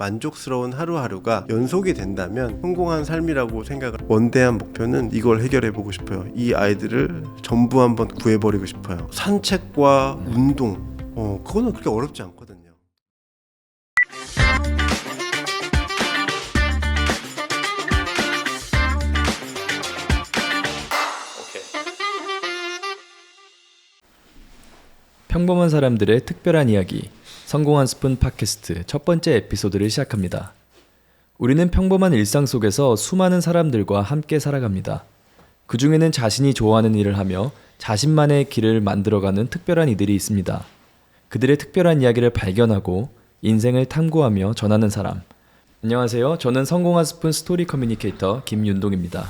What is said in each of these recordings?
만족스러운 하루하루가 연속이 된다면 성공한 삶이라고 생각을. 원대한 목표는 이걸 해결해 보고 싶어요. 이 아이들을 전부 한번 구해버리고 싶어요. 산책과 운동, 그거는 그렇게 어렵지 않거든요. 평범한 사람들의 특별한 이야기, 성공한 스푼 팟캐스트 첫 번째 에피소드를 시작합니다. 우리는 평범한 일상 속에서 수많은 사람들과 함께 살아갑니다. 그 중에는 자신이 좋아하는 일을 하며 자신만의 길을 만들어가는 특별한 이들이 있습니다. 그들의 특별한 이야기를 발견하고 인생을 탐구하며 전하는 사람. 안녕하세요. 저는 성공한 스푼 스토리 커뮤니케이터 김윤동입니다.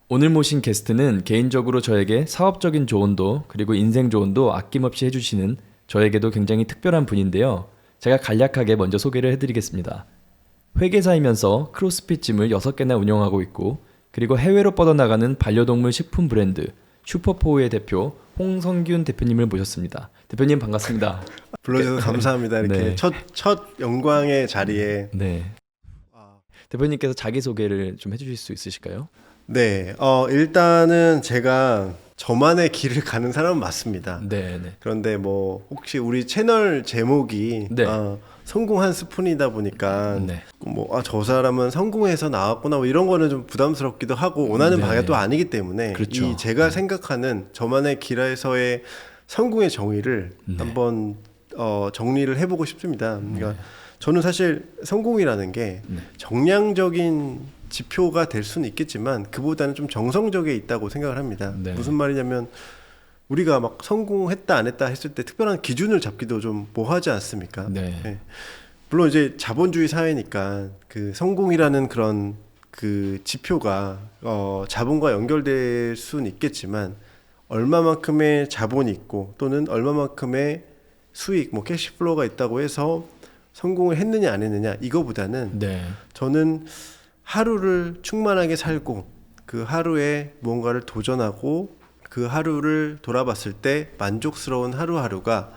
오늘 모신 게스트는 개인적으로 저에게 사업적인 조언도 그리고 인생 조언도 아낌없이 해주시는 저에게도 굉장히 특별한 분인데요. 제가 간략하게 먼저 소개를 해드리겠습니다. 회계사이면서 크로스핏 짐을 6개나 운영하고 있고 그리고 해외로 뻗어나가는 반려동물 식품 브랜드 슈퍼포우의 대표 홍성균 대표님을 모셨습니다. 대표님 반갑습니다. 불러주셔서 감사합니다. 이렇게 네. 첫 영광의 자리에. 네. 대표님께서 자기소개를 좀 해주실 수 있으실까요? 네, 일단은 제가 저만의 길을 가는 사람은 맞습니다. 네. 그런데 뭐 혹시 우리 채널 제목이 네. 성공한 스푼이다 보니까 네. 저 사람은 성공해서 나왔구나 뭐 이런 거는 좀 부담스럽기도 하고 원하는 네. 방향이 또 아니기 때문에 그렇죠. 이 제가 생각하는 저만의 길에서의 성공의 정의를 네. 한번 정리를 해보고 싶습니다. 그러니까 저는 사실 성공이라는 게 정량적인 지표가 될 수는 있겠지만 그보다는 좀 정성적에 있다고 생각을 합니다. 네. 무슨 말이냐면 우리가 막 성공했다 안 했다 했을 때 특별한 기준을 잡기도 좀 뭐하지 않습니까? 네. 네. 물론 이제 자본주의 사회니까 그 성공이라는 그런 그 지표가 자본과 연결될 수는 있겠지만 얼마만큼의 자본이 있고 또는 얼마만큼의 수익, 뭐 캐시플로우가 있다고 해서 성공을 했느냐 안 했느냐 이거보다는 네. 저는 하루를 충만하게 살고 그 하루에 무언가를 도전하고 그 하루를 돌아봤을 때 만족스러운 하루하루가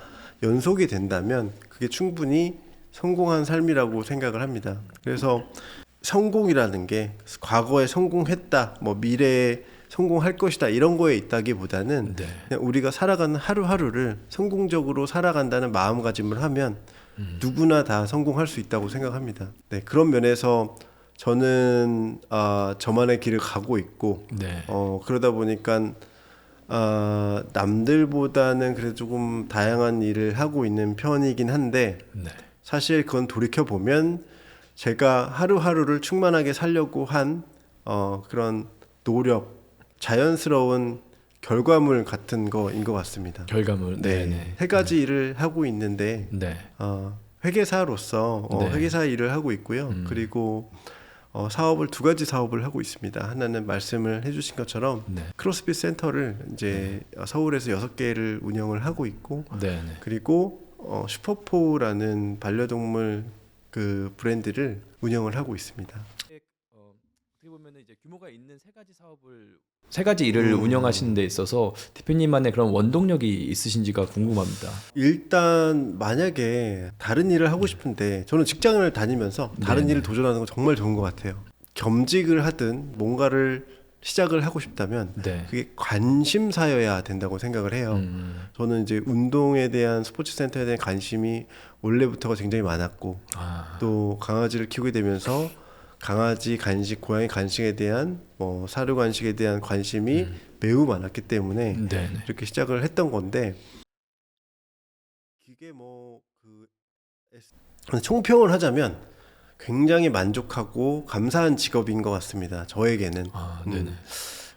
연속이 된다면 그게 충분히 성공한 삶이라고 생각을 합니다. 그래서 성공이라는 게 과거에 성공했다, 뭐 미래에 성공할 것이다 이런 거에 있다기보다는 네. 그냥 우리가 살아가는 하루하루를 성공적으로 살아간다는 마음가짐을 하면 누구나 다 성공할 수 있다고 생각합니다. 네, 그런 면에서 저는 저만의 길을 가고 있고 네. 그러다 보니까 남들보다는 그래도 조금 다양한 일을 하고 있는 편이긴 한데 네. 사실 그건 돌이켜 보면 제가 하루하루를 충만하게 살려고 한 그런 노력, 자연스러운 결과물 같은 거인 것 같습니다. 결과물. 네, 세 가지 일을 하고 있는데 네. 회계사로서 네. 회계사 일을 하고 있고요. 그리고 사업을 2가지 사업을 하고 있습니다. 하나는 말씀을 해주신 것처럼 네. 크로스핏 센터를 이제 서울에서 6개를 운영을 하고 있고 네. 그리고 슈퍼포라는 반려동물 그 브랜드를 운영을 하고 있습니다. 어떻게 보면 이제 규모가 있는 세 가지 일을 운영하시는 데 있어서 대표님만의 그런 원동력이 있으신지가 궁금합니다. 일단 만약에 다른 일을 하고 싶은데 저는 직장을 다니면서 다른 네네. 일을 도전하는 건 정말 좋은 것 같아요. 겸직을 하든 뭔가를 시작을 하고 싶다면 네. 그게 관심사여야 된다고 생각을 해요. 저는 이제 운동에 대한 스포츠 센터에 대한 관심이 원래부터가 굉장히 많았고 또 강아지를 키우게 되면서 강아지 간식, 고양이 간식에 대한 사료 간식에 대한 관심이 매우 많았기 때문에 네. 이렇게 시작을 했던 건데 이게 총평을 하자면 굉장히 만족하고 감사한 직업인 것 같습니다. 저에게는. 네네.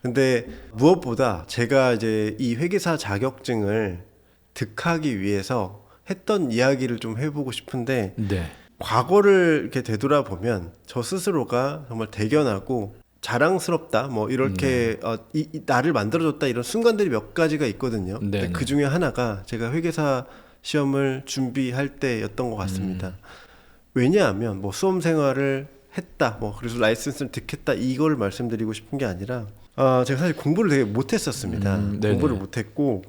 근데 무엇보다 제가 이제 이 회계사 자격증을 득하기 위해서 했던 이야기를 좀 해보고 싶은데 네. 과거를 이렇게 되돌아보면 저 스스로가 정말 대견하고 자랑스럽다 뭐 이렇게 나를 만들어줬다 이런 순간들이 몇 가지가 있거든요. 근데 그 중에 하나가 제가 회계사 시험을 준비할 때였던 것 같습니다. 왜냐하면 뭐 수험 생활을 했다 뭐 그래서 라이센스를 득했다 이걸 말씀드리고 싶은 게 아니라 제가 사실 공부를 되게 못했었습니다. 공부를 못했고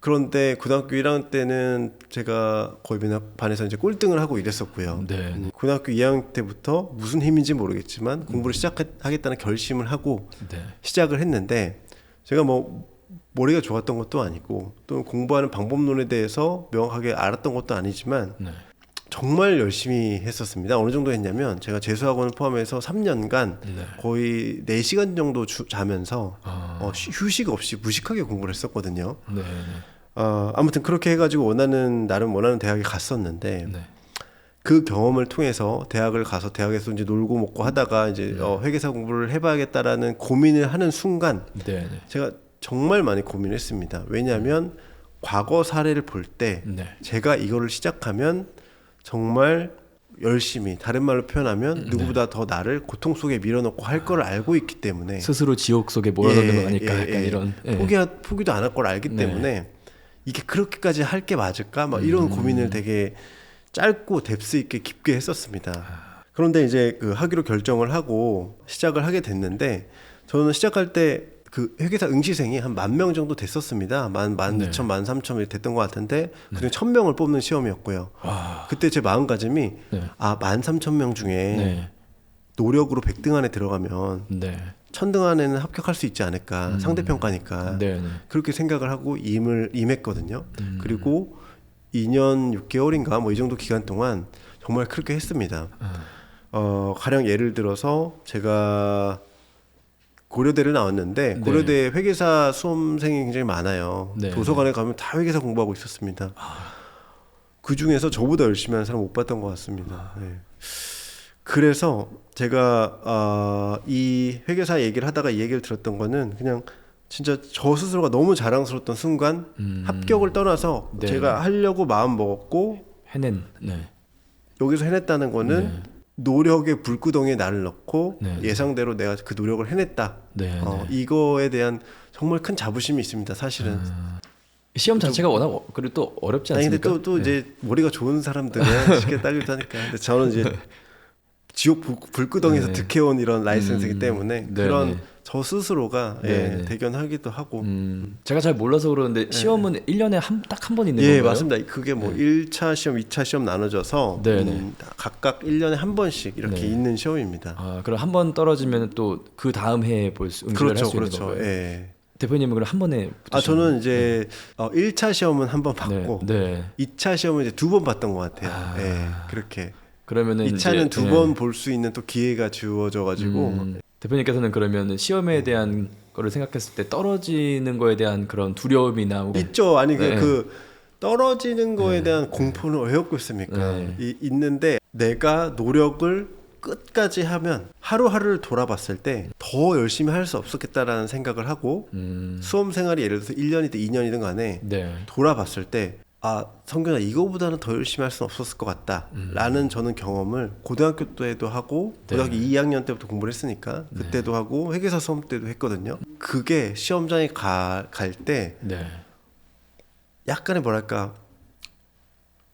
그런데 고등학교 1학년 때는 제가 거의 맨날 반에서 이제 꼴등을 하고 이랬었고요. 네. 고등학교 2학년 때부터 무슨 힘인지 모르겠지만 공부를 시작하겠다는 결심을 하고 네. 시작을 했는데 제가 뭐 머리가 좋았던 것도 아니고 또 공부하는 방법론에 대해서 명확하게 알았던 것도 아니지만 네. 정말 열심히 했었습니다. 어느 정도 했냐면 제가 재수학원을 포함해서 3년간 네. 거의 4시간 정도 자면서 아. 휴식 없이 무식하게 공부를 했었거든요. 네. 아무튼 그렇게 해가지고 나름 원하는 대학에 갔었는데 네. 그 경험을 통해서 대학을 가서 대학에서 이제 놀고 먹고 하다가 이제 회계사 공부를 해봐야겠다라는 고민을 하는 순간 네. 제가 정말 많이 고민했습니다. 왜냐하면 과거 사례를 볼 때 네. 제가 이거를 시작하면 정말 열심히 다른 말로 표현하면 누구보다 더 나를 고통 속에 밀어넣고 할 걸 알고 있기 때문에 스스로 지옥 속에 몰아넣는 예, 거 아닐까 약간 이런 포기도 안 할 걸 알기 네. 때문에 이게 그렇게까지 할 게 맞을까? 막 이런 고민을 되게 짧고 뎁스 있게 깊게 했었습니다. 그런데 이제 그 하기로 결정을 하고 시작을 하게 됐는데 저는 시작할 때 그 회계사 응시생이 한 10,000명 정도 됐었습니다. 12,000, 13,000 이렇게 됐던 것 같은데 그중에 1,000명을 뽑는 시험이었고요. 와. 그때 제 마음가짐이 네. 13,000명 중에 네. 노력으로 100등 안에 들어가면 네. 1,000등 안에는 합격할 수 있지 않을까. 상대평가니까. 네. 그렇게 생각을 하고 임했거든요. 그리고 2년 6개월인가 뭐 이 정도 기간 동안 정말 그렇게 했습니다. 가령 예를 들어서 제가 고려대를 나왔는데 네. 고려대 회계사 수험생이 굉장히 많아요. 네. 도서관에 가면 다 회계사 공부하고 있었습니다. 그 중에서 저보다 열심히 하는 사람 못 봤던 것 같습니다. 네. 그래서 제가 이 회계사 얘기를 하다가 이 얘기를 들었던 거는 그냥 진짜 저 스스로가 너무 자랑스러웠던 순간 합격을 떠나서 네. 제가 하려고 마음 먹었고 해낸. 네. 여기서 해냈다는 거는 네. 노력의 불구덩이에 나를 넣고 네. 예상대로 내가 그 노력을 해냈다. 네. 이거에 대한 정말 큰 자부심이 있습니다. 사실은. 시험 자체가 워낙 그리고 또 어렵지 아니 않습니까? 근데 또 이제 머리가 좋은 사람들은 쉽게 따기도 하니까. 근데 저는 이제 지옥 불구덩이에서 네. 득해온 이런 라이센스이기 때문에 네, 그런 네. 저 스스로가 네, 네. 대견하기도 하고. 제가 잘 몰라서 그러는데 시험은 1년에 딱 한 번 있는 예, 건가요? 맞습니다. 그게 뭐 1차 시험, 2차 시험 나눠져서 네, 네. 각각 1년에 한 번씩 이렇게 네. 있는 시험입니다. 아, 그럼 한 번 떨어지면 또 그 다음 해에 응시를 그렇죠, 할 수 있는 그렇죠. 건가요? 예. 대표님은 그럼 한 번에 저는 이제 1차 시험은 한 번 받고 네. 2차 시험은 이제 2번 봤던 것 같아요. 아. 예, 그렇게. 그러면은 2차는 이제, 2번 볼 수 있는 또 기회가 주어져 가지고 대표님께서는 그러면 시험에 대한 거를 생각했을 때 떨어지는 거에 대한 그런 두려움이나 혹은 있죠. 아니 네. 그 떨어지는 거에 대한 공포는 왜 없고 있습니까? 네. 있는데 내가 노력을 끝까지 하면 하루하루를 돌아봤을 때 더 열심히 할 수 없었겠다라는 생각을 하고 수험 생활이 예를 들어서 1년이든 2년이든 간에 네. 돌아봤을 때 성균아 이거보다는 더 열심히 할 수는 없었을 것 같다 라는 저는 경험을 고등학교 때도 하고 네. 고등학교 2학년 때부터 공부를 했으니까 그때도 하고 회계사 수험 때도 했거든요. 그게 시험장에 갈 때 네. 약간의 뭐랄까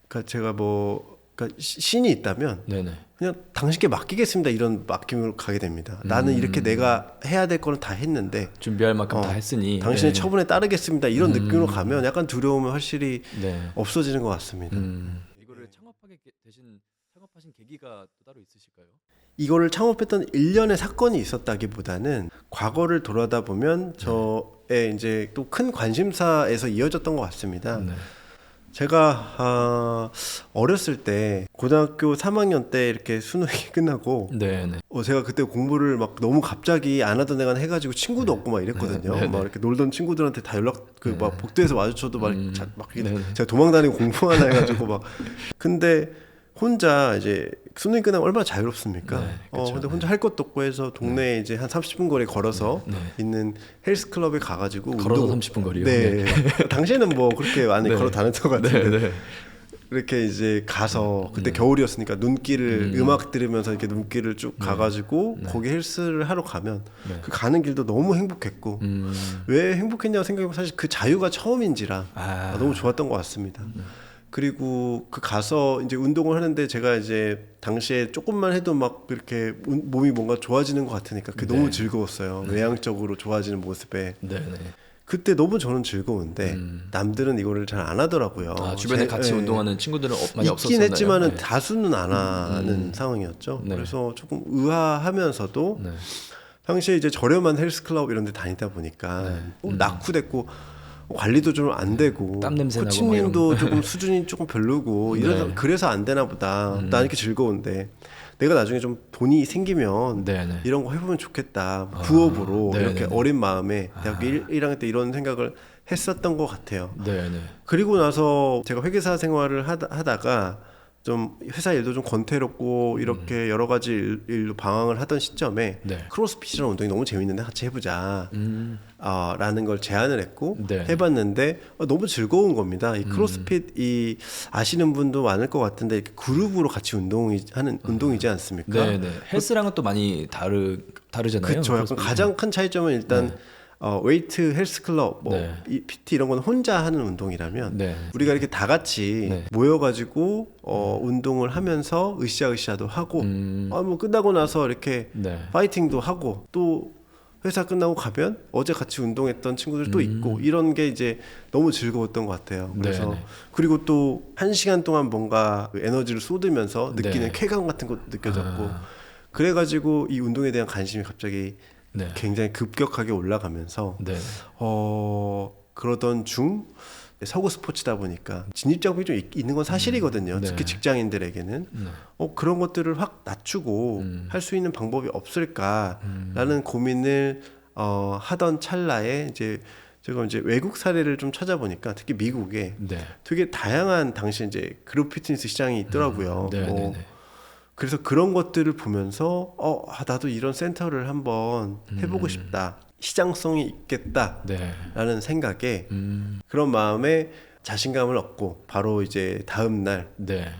그러니까 제가 그러니까 신이 있다면 네네. 그냥 당신께 맡기겠습니다 이런 맡김으로 가게 됩니다. 나는 이렇게 내가 해야 될 거는 다 했는데 준비할 만큼 다 했으니 당신의 네. 처분에 따르겠습니다 이런 느낌으로 가면 약간 두려움은 확실히 네. 없어지는 것 같습니다. 이거를 창업하신 계기가 또 따로 있으실까요? 이거를 창업했던 일련의 사건이 있었다기보다는 과거를 돌아다 보면 저의 이제 또 큰 관심사에서 이어졌던 것 같습니다. 네. 제가 어렸을 때 고등학교 3학년 때 이렇게 수능이 끝나고 네네. 제가 그때 공부를 막 너무 갑자기 안 하던 애가 해가지고 친구도 없고 막 이랬거든요. 네. 막 이렇게 놀던 친구들한테 다 연락 막 복도에서 마주쳐도 막 이렇게 네. 제가 도망다니고 공부하나 해가지고 막 근데 혼자 이제 수능이 끝나면 얼마나 자유롭습니까? 네, 그쵸. 근데 혼자 할 것도 없고 해서 동네에 이제 한 30분 거리 걸어서 있는 헬스클럽에 가가지고 걸어서 30분 거리요? 네. 당시에는 뭐 그렇게 많이 네. 걸어 다녔던 것 같은데 네. 이렇게 이제 가서 그때 겨울이었으니까 눈길을 음악 들으면서 이렇게 눈길을 쭉 가가지고 거기 헬스를 하러 가면 그 가는 길도 너무 행복했고 왜 행복했냐고 생각해보면 사실 그 자유가 처음인지라 너무 좋았던 것 같습니다. 그리고 그 가서 이제 운동을 하는데 제가 이제 당시에 조금만 해도 막 이렇게 몸이 뭔가 좋아지는 것 같으니까 그게 너무 즐거웠어요. 외향적으로 좋아지는 모습에. 네네. 그때 너무 저는 즐거운데 남들은 이거를 잘 안 하더라고요. 주변에 같이 예. 운동하는 친구들은 많이 있긴 없었었나요? 했지만은 네. 다수는 안 하는 상황이었죠. 네. 그래서 조금 의아하면서도 네. 당시에 이제 저렴한 헬스클럽 이런 데 다니다 보니까 낙후됐고 관리도 좀 안 되고 땀 냄새 나고 막 코치님도 조금 수준이 조금 별로고 이래서 네. 그래서 안 되나 보다. 난 이렇게 즐거운데 내가 나중에 좀 돈이 생기면 네, 네. 이런 거 해보면 좋겠다. 부업으로 네, 이렇게 네, 네. 어린 마음에 대학교 1학년 때 이런 생각을 했었던 것 같아요. 네, 네. 그리고 나서 제가 회계사 생활을 하다가 좀 회사 일도 좀 권태롭고 이렇게 여러 가지 일로 방황을 하던 시점에 네. 크로스핏이라는 운동이 너무 재밌는데 같이 해보자 라는 걸 제안을 했고 네. 해봤는데 너무 즐거운 겁니다. 이 크로스핏 이 아시는 분도 많을 것 같은데 이렇게 그룹으로 같이 하는 운동이지 않습니까? 네, 네. 헬스랑은 또 많이 다르잖아요. 그렇죠. 약간 크로스핏. 가장 큰 차이점은 일단 웨이트 헬스클럽, 뭐 네. 이 PT 이런 건 혼자 하는 운동이라면 네. 우리가 이렇게 다 같이 네. 모여가지고 운동을 하면서 으쌰으쌰도 하고 뭐 끝나고 나서 이렇게 네. 파이팅도 하고 또 회사 끝나고 가면 어제 같이 운동했던 친구들 또 있고 이런 게 이제 너무 즐거웠던 것 같아요. 그래서 네, 네. 그리고 또 1시간 동안 뭔가 그 에너지를 쏟으면서 느끼는 네. 쾌감 같은 것도 느껴졌고 그래가지고 이 운동에 대한 관심이 갑자기 네. 굉장히 급격하게 올라가면서 네. 그러던 중 서구 스포츠다 보니까 진입장벽이 좀 있는 건 사실이거든요. 네. 특히 직장인들에게는 네. 그런 것들을 확 낮추고 할 수 있는 방법이 없을까라는 고민을 하던 찰나에 이제 제가 이제 외국 사례를 좀 찾아보니까 특히 미국에 네. 되게 다양한 당시 이제 그룹 피트니스 시장이 있더라고요. 네, 네, 네. 그래서 그런 것들을 보면서 나도 이런 센터를 한번 해보고 싶다. 시장성이 있겠다라는 네. 생각에 그런 마음에 자신감을 얻고 바로 이제 다음 날 네.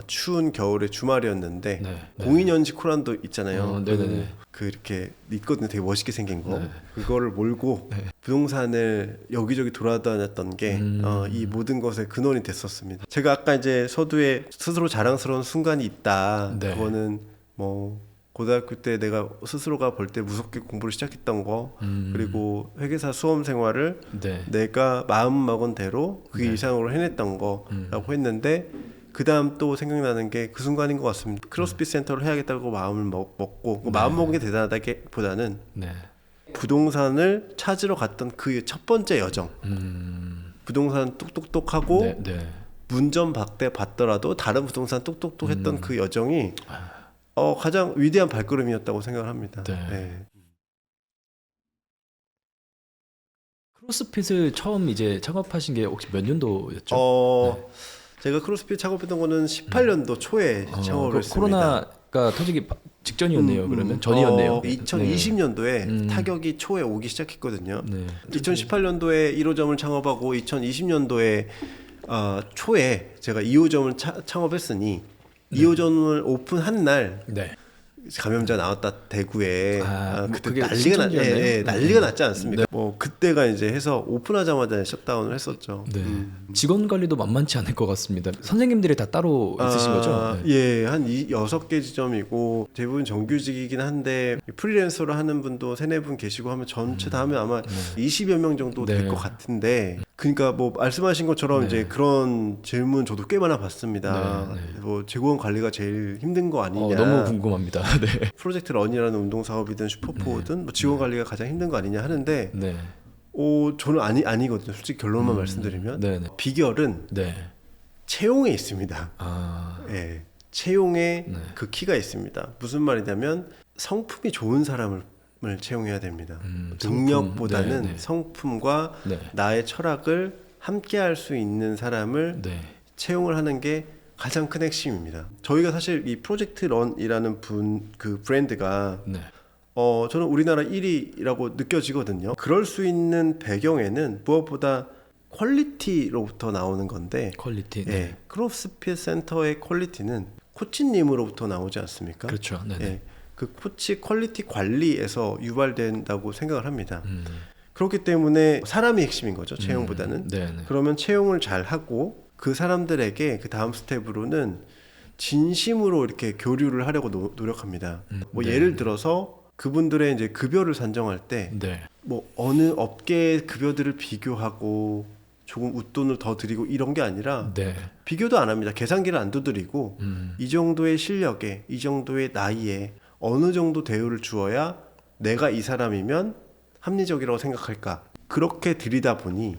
추운 겨울의 주말이었는데 네. 네. 공인연지 코란도 있잖아요. 네네네. 그 이렇게 있거든요. 되게 멋있게 생긴 거. 네. 그거를 몰고 부동산을 여기저기 돌아다녔던 게 이 모든 것의 근원이 됐었습니다. 제가 아까 이제 서두에 스스로 자랑스러운 순간이 있다. 네. 그거는 뭐 고등학교 때 내가 스스로가 볼 때 무섭게 공부를 시작했던 거 그리고 회계사 수험 생활을 네. 내가 마음 먹은 대로 그 이상으로 해냈던 거라고 했는데 그 다음 또 생각나는 게 그 순간인 것 같습니다. 크로스핏 센터를 해야겠다고 마음을 먹고 마음 먹은 게 대단하다기보다는 네. 부동산을 찾으러 갔던 그 첫 번째 여정 부동산 똑똑똑하고 네. 네. 문전 박대 받더라도 다른 부동산 똑똑똑 했던 그 여정이 가장 위대한 발걸음이었다고 생각을 합니다. 네. 네. 크로스핏을 처음 이제 창업하신 게 혹시 몇 년도였죠? 네. 제가 크로스핏 창업했던 거는 18년도 초에 창업을 했습니다. 코로나가 터지기 직전이었네요. 그러면 전이었네요. 2020년도에 타격이 초에 오기 시작했거든요. 네. 2018년도에 1호점을 창업하고 2020년도에 초에 제가 2호점을 창업했으니 2호점을 오픈한 날 네. 감염자 나왔다 대구에 그때 그게 난리가 신천지였나요? 난리가 났지 않습니까? 네. 뭐 그때가 이제 해서 오픈하자마자 셧다운을 했었죠. 네. 직원 관리도 만만치 않을 것 같습니다. 선생님들이 다 따로 있으신 거죠? 네. 예, 한 6개 지점이고 대부분 정규직이긴 한데 프리랜서로 하는 분도 3-4분 계시고 하면 전체 다 하면 아마 20여 명 정도 될 것 같은데 그러니까 뭐 말씀하신 것처럼 이제 그런 질문 저도 꽤 많아 봤습니다. 뭐 직원 관리가 제일 힘든 거 아니냐. 너무 궁금합니다. 네. 프로젝트 런이라는 운동 사업이든 슈퍼포든 뭐 직원 관리가 가장 힘든 거 아니냐 하는데 네. 저는 아니거든요. 솔직히 결론만 말씀드리면 네네. 비결은 네. 채용에 있습니다. 예, 채용에 그 키가 있습니다. 무슨 말이냐면 성품이 좋은 사람을 채용해야 됩니다. 능력보다는 네, 네. 성품과 네. 나의 철학을 함께할 수 있는 사람을 네. 채용을 하는 게 가장 큰 핵심입니다. 저희가 사실 이 프로젝트 런이라는 그 브랜드가 네. 저는 우리나라 1위라고 느껴지거든요. 그럴 수 있는 배경에는 무엇보다 퀄리티로부터 나오는 건데 퀄리티. 예, 크로스핏 센터의 퀄리티는 코치님으로부터 나오지 않습니까? 그렇죠. 네. 예, 그 코치 퀄리티 관리에서 유발된다고 생각을 합니다. 그렇기 때문에 사람이 핵심인 거죠. 채용보다는. 네. 그러면 채용을 잘 하고 그 사람들에게 그 다음 스텝으로는 진심으로 이렇게 교류를 하려고 노력합니다. 뭐 예를 들어서 그분들의 이제 급여를 산정할 때 네. 뭐 어느 업계의 급여들을 비교하고 조금 웃돈을 더 드리고 이런 게 아니라 네. 비교도 안 합니다. 계산기를 안 두드리고 이 정도의 실력에 이 정도의 나이에 어느 정도 대우를 주어야 내가 이 사람이면 합리적이라고 생각할까. 그렇게 들이다 보니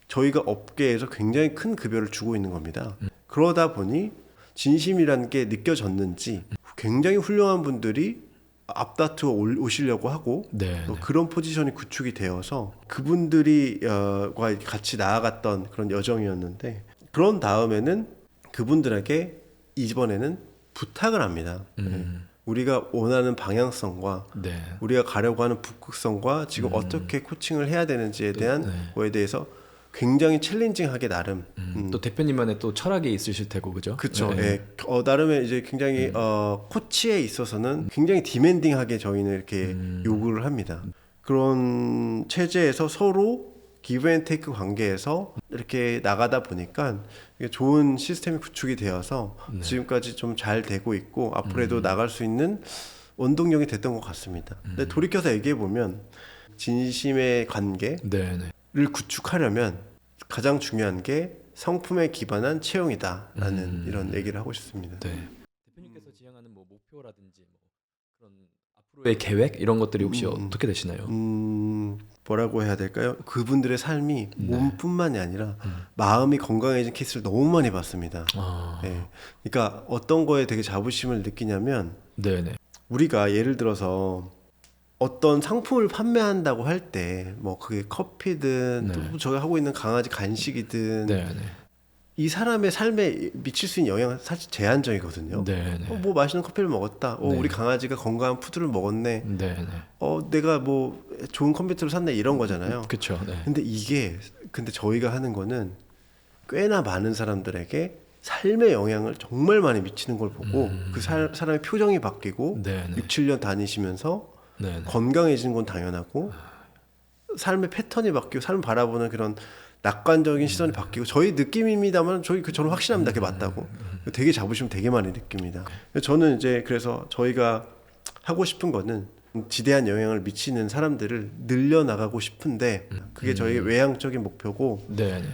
저희가 업계에서 굉장히 큰 급여를 주고 있는 겁니다. 그러다 보니 진심이라는 게 느껴졌는지 굉장히 훌륭한 분들이 앞다투어 오시려고 하고 네. 또 그런 포지션이 구축이 되어서 그분들이 과 같이 나아갔던 그런 여정이었는데 그런 다음에는 그분들에게 이번에는 부탁을 합니다. 우리가 원하는 방향성과 네. 우리가 가려고 하는 북극성과 지금 어떻게 코칭을 해야 되는지에 대한 네. 거에 대해서 굉장히 챌린징하게 나름 또 대표님만의 또 철학이 있으실 테고 그죠? 그렇죠. 네. 예. 나름의 이제 굉장히 코치에 있어서는 굉장히 디맨딩하게 저희는 이렇게 요구를 합니다. 그런 체제에서 서로 기브 앤 테이크 관계에서 이렇게 나가다 보니까 이게 좋은 시스템이 구축이 되어서 지금까지 좀 잘 되고 있고 앞으로도 나갈 수 있는 원동력이 됐던 것 같습니다. 근데 돌이켜서 얘기해 보면 진심의 관계 네. 네. 를 구축하려면 가장 중요한 게 성품에 기반한 채용이다라는 이런 얘기를 하고 싶습니다. 네. 대표님께서 지향하는 뭐 목표라든지 뭐 그런 앞으로의 계획 이런 것들이 혹시 어떻게 되시나요? 뭐라고 해야 될까요? 그분들의 삶이 몸뿐만이 아니라 마음이 건강해진 케이스를 너무 많이 봤습니다. 아. 네. 그러니까 어떤 거에 되게 자부심을 느끼냐면 네네. 우리가 예를 들어서 어떤 상품을 판매한다고 할 때 뭐 그게 커피든 또 저희가 하고 있는 강아지 간식이든 네네. 이 사람의 삶에 미칠 수 있는 영향은 사실 제한적이거든요. 네네. 뭐 맛있는 커피를 먹었다. 우리 강아지가 건강한 푸드를 먹었네. 네네. 내가 뭐 좋은 컴퓨터를 샀네 이런 거잖아요. 그렇죠. 네. 근데 저희가 하는 거는 꽤나 많은 사람들에게 삶의 영향을 정말 많이 미치는 걸 보고 그 사람의 표정이 바뀌고 네네. 6, 7년 다니시면서 네네. 건강해지는 건 당연하고 삶의 패턴이 바뀌고 삶을 바라보는 그런 낙관적인 시선이 바뀌고 저희 느낌입니다만 저는 확신합니다. 그게 맞다고. 되게 자부심 되게 많이 느낍니다. 저는 이제 그래서 저희가 하고 싶은 거는 지대한 영향을 미치는 사람들을 늘려나가고 싶은데 그게 저희 외향적인 목표고 네네.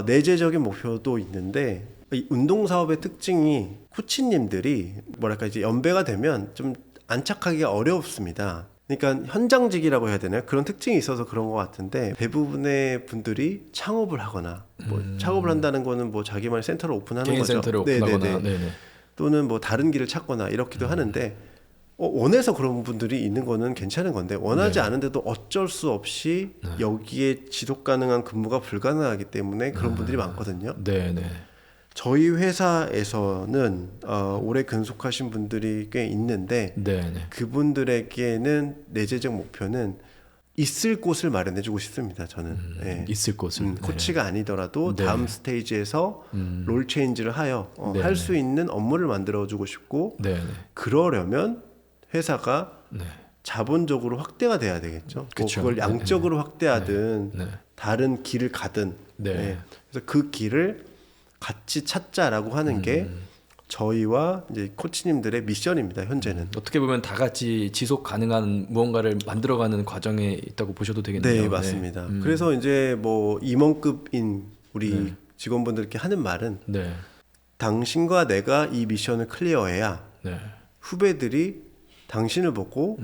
내재적인 목표도 있는데 이 운동 사업의 특징이 코치님들이 뭐랄까 이제 연배가 되면 좀 안착하기가 어렵습니다. 그러니까 현장직이라고 해야 되나요? 그런 특징이 있어서 그런 것 같은데 대부분의 분들이 창업을 하거나 뭐 창업을 한다는 거는 뭐 자기만의 센터를 오픈하는 개인 거죠. 센터를 오픈하거나 네네. 또는 뭐 다른 길을 찾거나 이렇기도 하는데 원해서 그런 분들이 있는 거는 괜찮은 건데 원하지 않은데도 어쩔 수 없이 여기에 지속 가능한 근무가 불가능하기 때문에 그런 분들이 많거든요. 네네. 저희 회사에서는 오래 근속하신 분들이 꽤 있는데 네네. 그분들에게는 내재적 목표는 있을 곳을 마련해주고 싶습니다. 저는 네. 있을 곳을. 코치가 아니더라도 네. 다음 스테이지에서 롤 체인지를 하여 네. 할 수 있는 업무를 만들어주고 싶고 네네. 그러려면 회사가 네. 자본적으로 확대가 돼야 되겠죠. 뭐 그쵸. 그걸 양적으로 확대하든 네. 다른 길을 가든 네. 그래서 그 길을 같이 찾자라고 하는 게 저희와 이제 코치님들의 미션입니다. 현재는. 어떻게 보면 다 같이 지속 가능한 무언가를 만들어가는 과정에 있다고 보셔도 되겠네요. 네, 맞습니다. 그래서 이제 뭐 임원급인 우리 직원분들께 하는 말은 네. 당신과 내가 이 미션을 클리어해야 네. 후배들이 당신을 보고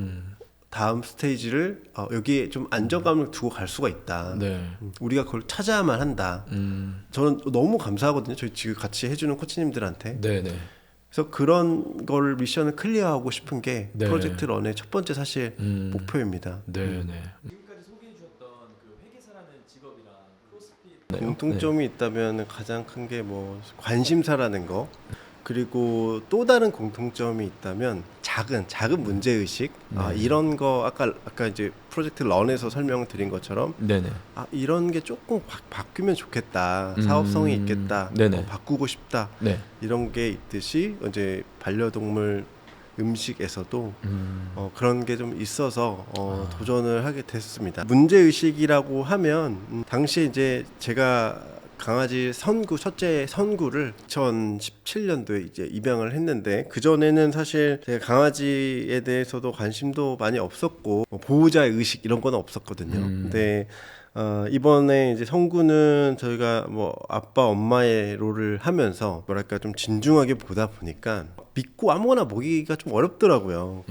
다음 스테이지를 여기에 좀 안정감을 두고 갈 수가 있다. 네. 우리가 그걸 찾아야만 한다. 저는 너무 감사하거든요. 저희 지금 같이 해주는 코치님들한테. 네네. 그래서 그런 걸 미션을 클리어하고 싶은 게 네. 프로젝트 런의 첫 번째 사실 목표입니다. 네네. 지금까지 소개해 주셨던 그 회계사라는 직업이랑 크로스핏 공통점이 있다면 가장 큰 게 뭐 관심사라는 거. 그리고 또 다른 공통점이 있다면 작은 문제 의식 이런 거 아까 이제 프로젝트 런에서 설명을 드린 것처럼 네네. 이런 게 조금 바뀌면 좋겠다 사업성이 있겠다 네네. 바꾸고 싶다 네. 이런 게 있듯이 이제 반려동물 음식에서도 그런 게 좀 있어서 도전을 하게 됐습니다. 문제 의식이라고 하면 당시에 이제 제가 강아지 선구 첫째 선구를 2017년도에 이제 입양을 했는데 그 전에는 사실 제가 강아지에 대해서도 관심도 많이 없었고 뭐 보호자의 의식 이런 건 없었거든요. 근데 이번에 이제 성구는 저희가 뭐 아빠 엄마의 롤을 하면서 뭐랄까 좀 진중하게 보다 보니까 믿고 아무거나 먹이기가 좀 어렵더라고요.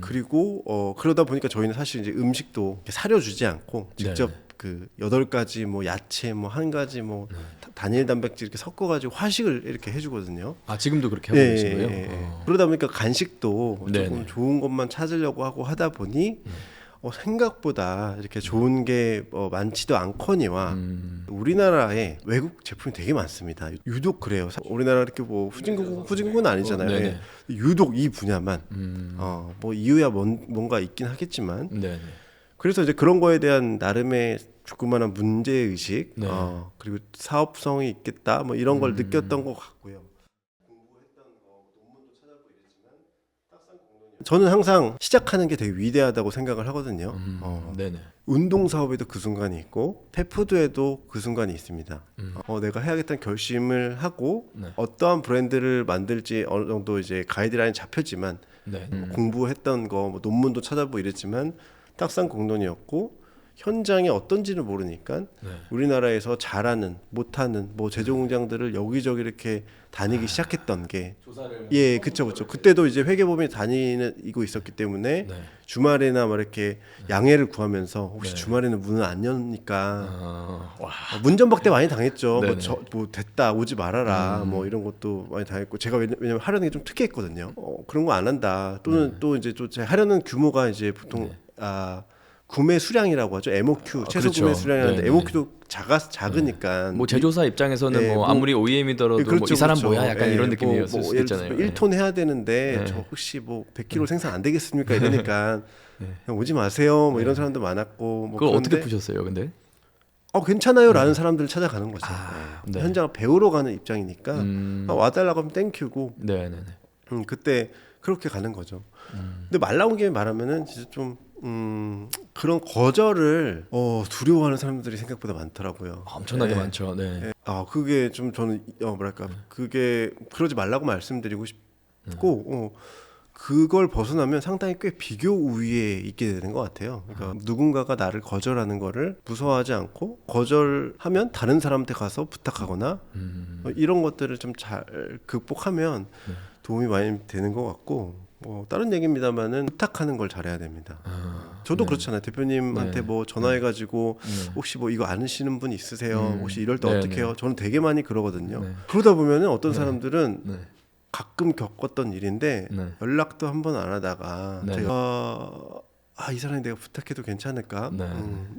그리고 그러다 보니까 저희는 사실 이제 음식도 사려주지 않고 직접 그 8가지 뭐 야채 뭐 한 가지 뭐 단일 단백질 이렇게 섞어가지고 화식을 이렇게 해주거든요. 아 지금도 그렇게 하고 계신 거예요? 그러다 보니까 간식도 네네. 조금 좋은 것만 찾으려고 하고 하다 보니 생각보다 이렇게 좋은 게 많지도 않거니와 우리나라에 외국 제품이 되게 많습니다. 유독 그래요. 우리나라 이렇게 뭐 후진국은 아니잖아요. 네네. 유독 이 분야만 뭐 이유야 뭔가 있긴 하겠지만 네네. 그래서 이제 그런 거에 대한 나름의 조그마한 문제 의식 네. 그리고 사업성이 있겠다 뭐 이런 걸 느꼈던 것 같고요. 저는 항상 시작하는 게 되게 위대하다고 생각을 하거든요. 네네. 운동 사업에도 그 순간이 있고 펫푸드에도 그 순간이 있습니다. 내가 해야겠다는 결심을 하고 네. 어떠한 브랜드를 만들지 어느 정도 이제 가이드라인이 잡혔지만 네. 공부했던 거 뭐 논문도 찾아보고 이랬지만 딱상 공론이었고 현장이 어떤지는 모르니까 네. 우리나라에서 잘하는 못하는 뭐 제조 공장들을 여기저기 이렇게 다니기 시작했던 게 조사를 예, 그쵸. 그때도 이제 회계법인이 다니고 있었기 때문에 네. 주말에나 뭐 이렇게 양해를 구하면서 혹시 네. 주말에는 문을 안 여니까 와. 문전박대 많이 당했죠. 네네. 뭐 됐다 오지 말아라 뭐 이런 것도 많이 당했고 제가 왜냐면 하려는 게 좀 특이했거든요. 그런 거 안 한다. 또는 또 이제 또 제가 하려는 규모가 이제 보통 구매 수량이라고 하죠. MOQ 최소 그렇죠. 구매 수량이라는데 네네. MOQ도 작으니까 뭐 제조사 입장에서는 네, 뭐 뭐- 아무리 OEM이더라도 그렇죠, 뭐 이 사람 그렇죠. 뭐야 약간 예, 이런 느낌이었을 뭐 수도 예를 있잖아요. 들어서 1톤 해야 되는데 네. 저 혹시 뭐 100kg 생산 안 되겠습니까 이러니까 그냥 오지 마세요. 뭐 이런 사람도 많았고 뭐 그걸 그런데 어떻게 푸셨어요, 근데? 괜찮아요라는 사람들을 찾아가는 거죠. 네. 현장을 배우러 가는 입장이니까 와달라고 하면 땡큐고 네네네. 그때 그렇게 가는 거죠. 근데 말 나온 김에 말하면은 진짜 좀 그런 거절을 두려워하는 사람들이 생각보다 많더라고요. 엄청나게 네. 많죠. 네. 그게 좀 저는 뭐랄까 그게 그러지 말라고 말씀드리고 싶고 그걸 벗어나면 상당히 꽤 비교 우위에 있게 되는 것 같아요. 그러니까 누군가가 나를 거절하는 거를 무서워하지 않고 거절하면 다른 사람한테 가서 부탁하거나 이런 것들을 좀 잘 극복하면 도움이 많이 되는 것 같고 뭐 다른 얘기입니다만은 부탁하는 걸 잘해야 됩니다. 저도 그렇잖아요. 대표님한테 뭐 전화해가지고 혹시 뭐 이거 아시는 분 있으세요? 혹시 이럴 때 어떻게 해요? 저는 되게 많이 그러거든요. 그러다 보면은 어떤 사람들은 가끔 겪었던 일인데 연락도 한 번 안 하다가 제가 이 사람이 내가 부탁해도 괜찮을까?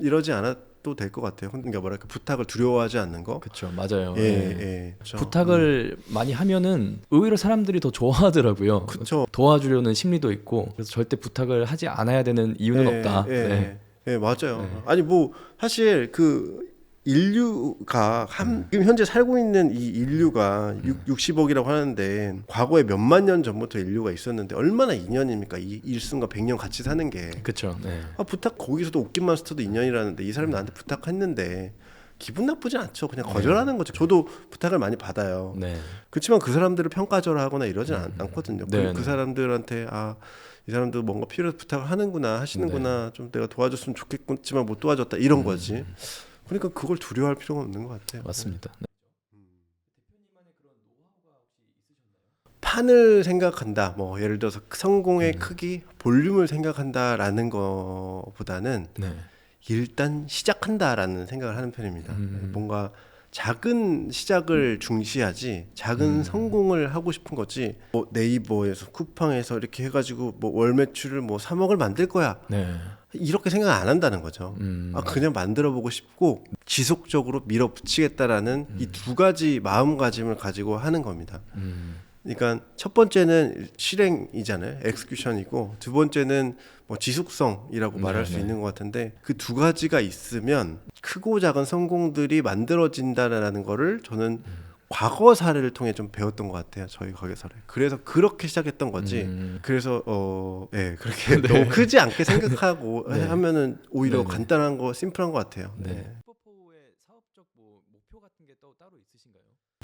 이러지 않아도 될 것 같아요. 그러니까 뭐랄까 부탁을 두려워하지 않는 거. 그렇죠. 맞아요. 그렇죠. 부탁을 많이 하면은 의외로 사람들이 더 좋아하더라고요. 그쵸. 도와주려는 심리도 있고 그래서 절대 부탁을 하지 않아야 되는 이유는 없다. 네. 맞아요. 아니 뭐 사실 그 인류가 지금 현재 살고 있는 이 인류가 60억이라고 하는데 과거에 몇만 년 전부터 인류가 있었는데 얼마나 인연입니까? 이 일순간 100년 같이 사는 게. 그렇죠. 네. 부탁 거기서도 옷깃 마스터도 인연이라는데 이 사람이 나한테 부탁했는데 기분 나쁘지 않죠. 그냥 거절하는 거죠. 저도 부탁을 많이 받아요. 네. 그렇지만 그 사람들을 평가절하거나 이러진 않거든요. 네, 그 사람들한테 이 사람도 뭔가 필요해서 부탁을 하시는구나. 좀 내가 도와줬으면 좋겠지만 못 도와줬다 이런 거지. 그러니까 그걸 두려워할 필요가 없는 것 같아요. 맞습니다. 네. 판을 생각한다. 뭐 예를 들어서 성공의 크기, 볼륨을 생각한다라는 거보다는 네. 일단 시작한다라는 생각을 하는 편입니다. 뭔가 작은 시작을 중시하지 작은 성공을 하고 싶은 거지. 뭐 네이버에서 쿠팡에서 이렇게 해가지고 뭐 월 매출을 뭐 3억을 만들 거야. 네. 이렇게 생각 안 한다는 거죠. 그냥 만들어 보고 싶고 지속적으로 밀어붙이겠다라는 이 두 가지 마음가짐을 가지고 하는 겁니다. 그러니까 첫 번째는 실행이잖아요. 엑스큐션이고 두 번째는 뭐 지속성이라고 말할 수 있는 것 같은데 그 두 가지가 있으면 크고 작은 성공들이 만들어진다라는 거를 저는 과거 사례를 통해 좀 배웠던 것 같아요. 저희 가게사를. 그래서 그렇게 시작했던 거지. 그래서 그렇게 너무 크지 않게 생각하고 하면은 오히려 간단한 거, 심플한 것 같아요. 슈퍼포의 사업적 뭐 목표 같은 게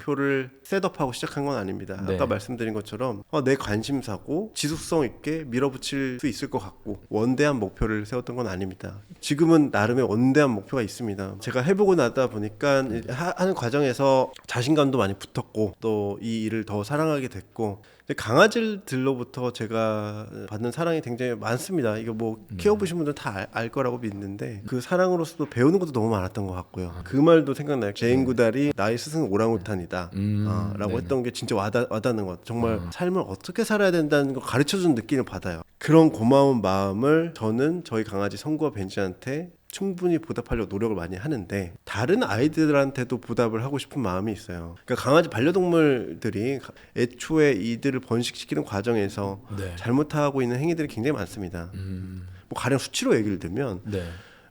목표를 셋업하고 시작한 건 아닙니다. 네. 아까 말씀드린 것처럼 내 관심사고 지속성 있게 밀어붙일 수 있을 것 같고 원대한 목표를 세웠던 건 아닙니다. 지금은 나름의 원대한 목표가 있습니다. 제가 해보고 나다 보니까 하는 과정에서 자신감도 많이 붙었고 또 이 일을 더 사랑하게 됐고 강아지들로부터 제가 받는 사랑이 굉장히 많습니다. 이거 뭐 키워보신 분들 다 알 거라고 믿는데 그 사랑으로서도 배우는 것도 너무 많았던 것 같고요. 그 말도 생각나요. 제인 구달이 나의 스승은 오랑우탄이다 라고 했던 게 진짜 와닿는 것 같아요. 정말 삶을 어떻게 살아야 된다는 걸 가르쳐주는 느낌을 받아요. 그런 고마운 마음을 저는 저희 강아지 성구와 벤지한테 충분히 보답하려고 노력을 많이 하는데 다른 아이들한테도 보답을 하고 싶은 마음이 있어요. 그러니까 강아지 반려동물들이 애초에 이들을 번식시키는 과정에서 네. 잘못하고 있는 행위들이 굉장히 많습니다. 뭐 가령 수치로 얘기를 들면 네.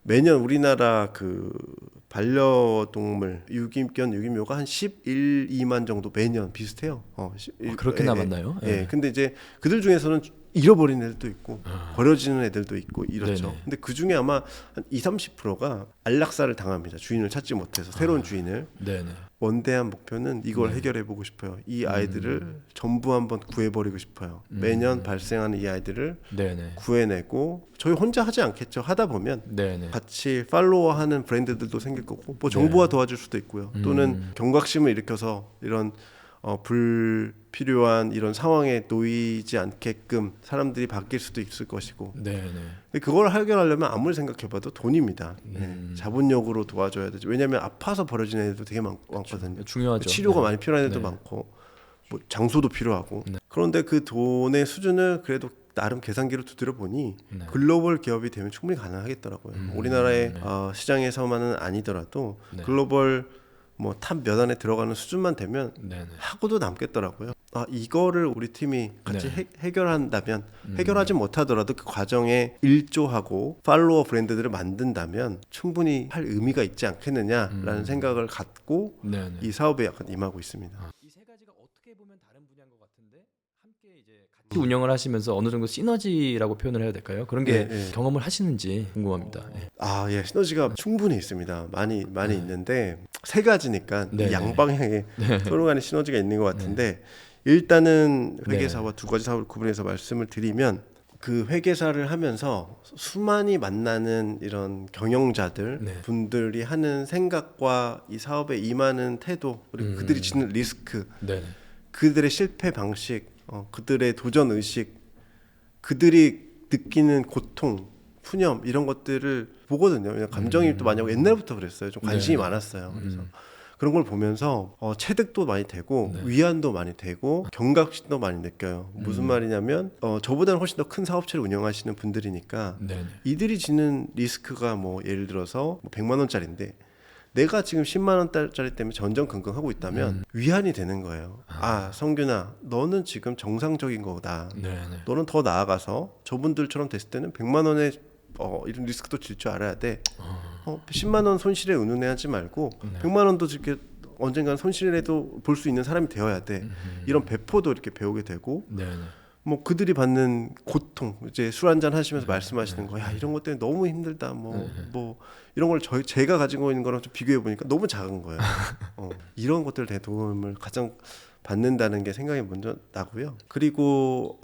매년 우리나라 그 반려동물 유기묘가 한 11, 2만 정도 매년 비슷해요. 그렇게 남았나요? 예. 근데 이제 그들 중에서는 잃어버린 애들도 있고 버려지는 애들도 있고 이렇죠. 네네. 근데 그 중에 아마 한 30%가 안락사를 당합니다. 주인을 찾지 못해서 새로운 주인을. 네네. 원대한 목표는 이걸 해결해 보고 싶어요. 이 아이들을 전부 한번 구해버리고 싶어요. 매년 발생하는 이 아이들을 네네. 구해내고 저희 혼자 하지 않겠죠. 하다 보면 네네. 같이 팔로워하는 브랜드들도 생길 거고 뭐 정부가 도와줄 수도 있고요. 또는 경각심을 일으켜서 이런 불필요한 이런 상황에 놓이지 않게끔 사람들이 바뀔 수도 있을 것이고. 네네. 근데 그걸 해결하려면 아무리 생각해봐도 돈입니다. 자본력으로 도와줘야 되죠. 왜냐하면 아파서 버려지는 애들도 되게 많거든요. 중요하죠. 치료가 네. 많이 필요한 애들도 네. 많고 뭐 장소도 필요하고. 네. 그런데 그 돈의 수준을 그래도 나름 계산기로 두드려 보니 네. 글로벌 기업이 되면 충분히 가능하겠더라고요. 우리나라의 네. 시장에서만은 아니더라도 네. 글로벌 뭐 탑 몇 안에 들어가는 수준만 되면 네네. 하고도 남겠더라고요. 이거를 우리 팀이 같이 네. 해결한다면 해결하지 못하더라도 그 과정에 일조하고 팔로워 브랜드들을 만든다면 충분히 할 의미가 있지 않겠느냐라는 생각을 갖고 네네. 이 사업에 약간 임하고 있습니다. 이 세 가지가 어떻게 보면 다른 분야인 것 같은데 함께 이제 같이 운영을 하시면서 어느 정도 시너지라고 표현을 해야 될까요? 그런 게 네. 경험을 하시는지 궁금합니다. 예. 예, 시너지가 충분히 있습니다. 많이 있는데 세 가지니까 네. 이 양방향에 서로 간의 시너지가 있는 것 같은데 일단은 네. 회계사와 두 가지 사업을 구분해서 말씀을 드리면 그 회계사를 하면서 수많이 만나는 이런 경영자들 네. 분들이 하는 생각과 이 사업에 임하는 태도 그리고 그들이 지는 리스크 네네. 그들의 실패 방식 그들의 도전 의식 그들이 느끼는 고통 푸념 이런 것들을 보거든요. 그냥 감정이입도 많이 하고 옛날부터 그랬어요. 좀 관심이 많았어요. 그래서 그런 걸 보면서 체득도 많이 되고 위안도 많이 되고 경각심도 많이 느껴요. 무슨 말이냐면 저보다는 훨씬 더 큰 사업체를 운영하시는 분들이니까 네네. 이들이 지는 리스크가 뭐 예를 들어서 뭐 100만 원짜리인데 내가 지금 10만 원짜리 때문에 전전긍긍하고 있다면 위안이 되는 거예요. 성균아, 너는 지금 정상적인 거다. 네네. 너는 더 나아가서 저분들처럼 됐을 때는 100만 원의 이런 리스크도 질 줄 알아야 돼. 10만 원 손실에 은은해하지 말고 100만 원도 이렇게 언젠간 손실에도 볼 수 있는 사람이 되어야 돼. 이런 배포도 이렇게 배우게 되고 네네. 뭐 그들이 받는 고통 이제 술 한잔 하시면서 말씀하시는 거, 야 이런 것 때문에 너무 힘들다. 뭐 이런 걸 제가 가지고 있는 거랑 좀 비교해 보니까 너무 작은 거예요. 이런 것들 대 도움을 가장 받는다는 게 생각이 먼저 나고요. 그리고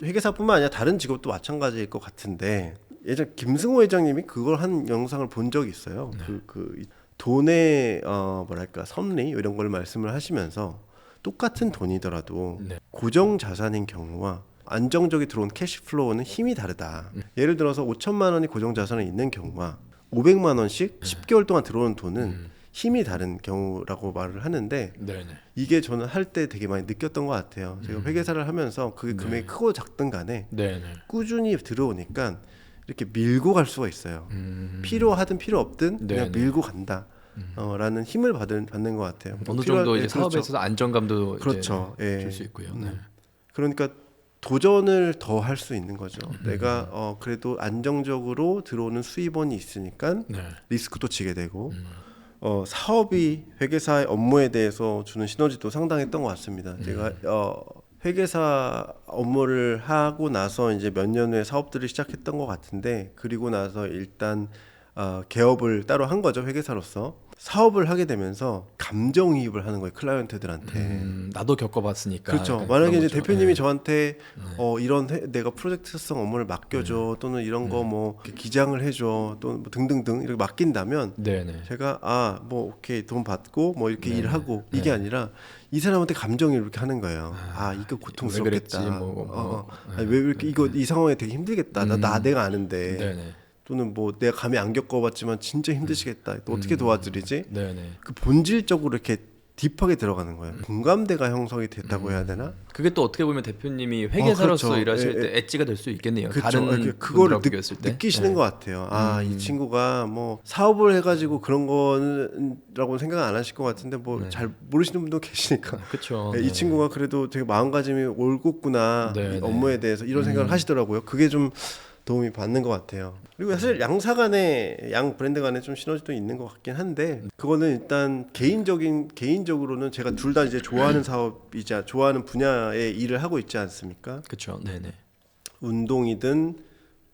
회계사뿐만 아니라 다른 직업도 마찬가지일 것 같은데 예전 김승호 회장님이 그걸 한 영상을 본 적이 있어요. 그 돈의 뭐랄까 섭리 이런 걸 말씀을 하시면서 똑같은 돈이더라도 네. 고정 자산인 경우와 안정적이 들어온 캐시플로우는 힘이 다르다. 예를 들어서 5천만 원이 고정 자산에 있는 경우와 500만 원씩 10개월 동안 들어오는 돈은 힘이 다른 경우라고 말을 하는데 네네. 이게 저는 할 때 되게 많이 느꼈던 것 같아요. 제가 회계사를 하면서 그 금액이 크고 작든 간에 네네. 꾸준히 들어오니까 이렇게 밀고 갈 수가 있어요. 필요하든 필요 없든 그냥 네네. 밀고 간다. 라는 힘을 받는 것 같아요. 어느 정도 이제 그렇죠. 사업에 있어서 안정감도 그렇죠. 예. 줄 수 있고요. 네. 그러니까 도전을 더 할 수 있는 거죠. 내가 그래도 안정적으로 들어오는 수입원이 있으니까 네. 리스크도 지게 되고 사업이 회계사의 업무에 대해서 주는 시너지도 상당했던 것 같습니다. 제가 회계사 업무를 하고 나서 이제 몇 년 후에 사업들을 시작했던 것 같은데 그리고 나서 일단 개업을 따로 한 거죠. 회계사로서. 사업을 하게 되면서 감정이입을 하는 거예요, 클라이언트들한테. 나도 겪어봤으니까. 그렇죠. 약간 만약에 그런 이제 거죠. 대표님이 네. 저한테 이런 내가 프로젝트성 업무를 맡겨줘 또는 이런 거 뭐 기장을 해줘 또는 뭐 등등등 이렇게 맡긴다면 네네. 제가 뭐 오케이 돈 받고 뭐 이렇게 네네. 일하고 이게 아니라 이 사람한테 감정이 이렇게 하는 거예요. 이거 고통스럽겠다. 왜 그랬지? 아니, 왜 이렇게 이거 이 상황에 되게 힘들겠다. 내가 아는데. 네네. 또는 뭐 내가 감히 안 겪어봤지만 진짜 힘드시겠다. 또 어떻게 도와드리지? 네네. 그 본질적으로 이렇게 딥하게 들어가는 거예요. 공감대가 형성이 됐다고 해야 되나? 그게 또 어떻게 보면 대표님이 회계사로서 그렇죠. 일하실 예, 때 엣지가 될 수 있겠네요. 그쵸. 다른 그거를 분들하고 비교했을 때 느끼시는 것 같아요. 이 친구가 뭐 사업을 해가지고 그런 거라고 생각 안 하실 것 같은데 뭐 잘 모르시는 분도 계시니까. 그렇죠. 이 친구가 그래도 되게 마음가짐이 올곧구나. 네, 이 업무에 대해서 이런 생각을 하시더라고요. 그게 좀 도움이 받는 것 같아요. 그리고 사실 양사 간에 양 브랜드 간에 좀 시너지도 있는 것 같긴 한데 그거는 일단 개인적으로는 제가 둘 다 이제 좋아하는 사업이자 좋아하는 분야의 일을 하고 있지 않습니까? 그렇죠. 네네. 운동이든